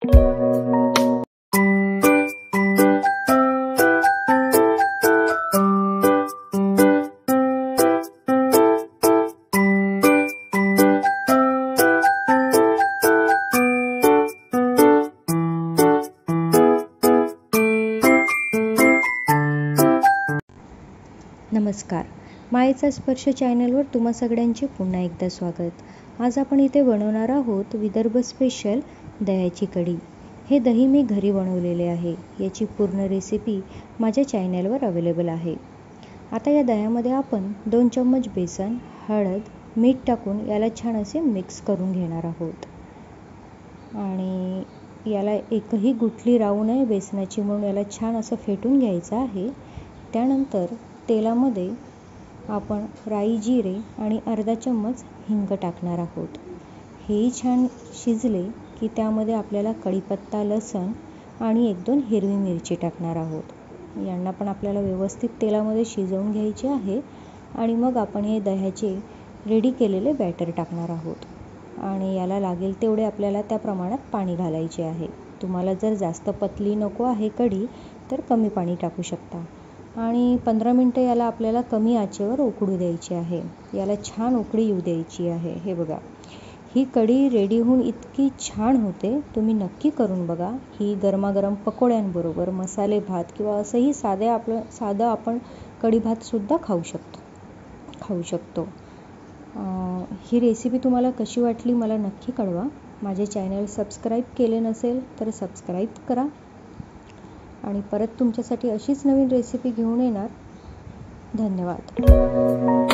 नमस्कार, मायेचा स्पर्श चॅनलवर तुम्हा सगळ्यांचे पुन्हा एकदा स्वागत. आज आपण इथे बनवणार आहोत विदर्भ स्पेशल दह्याची कढी. हे दही मी घरी बनवलेले आहे. याची पूर्ण रेसिपी माझ्या चॅनलवर अवेलेबल आहे. आता या दह्यामध्ये आपण 2 चम्मच बेसन, हळद, मीठ टाकून याला छान असे मिक्स करून घेणार आहोत. आणि याला एकही गुठली राहू नये बेसनाची, म्हणून याला छान असं फेटून घ्यायचं आहे. त्यानंतर तेलामध्ये आपण राई, जिरे आणि अर्धा चम्मच हिंग टाकणार आहोत. हेही छान शिजले की त्यामध्ये आपल्याला कढीपत्ता, लसूण आणि 1-2 हिरवी मिरची टाकणार आहोत. यांना पण आपल्याला व्यवस्थित तेलामध्ये शिजवून घ्यायचे आहे. आणि मग आपण हे दह्याचे रेडी केलेले बॅटर टाकणार आहोत. आणि याला लागेल तेवढे आपल्याला त्या प्रमाणात पाणी घालायचे आहे. तुम्हाला जर जास्त पतली नको आहे कढी तर कमी पाणी टाकू शकता. आणि 15 मिनटं याला आपल्याला कमी आचेवर उकडू द्यायची आहे. याला छान उकळी येऊ द्यायची आहे. हे बघा, ही कढी रेडी होऊन इतकी छान होते, तुम्ही नक्की करून बघा. ही गरमागरम पकोड्यांबरोबर, मसाले भात किंवा असंही साधं आपण कढी भातसुद्धा खाऊ शकतो. ही रेसिपी तुम्हाला कशी वाटली मला नक्की कळवा. माझे चॅनल सबस्क्राईब केले नसेल तर सबस्क्राईब करा. आणि परत तुमच्यासाठी अशीच नवीन रेसिपी घेऊन येणार. धन्यवाद.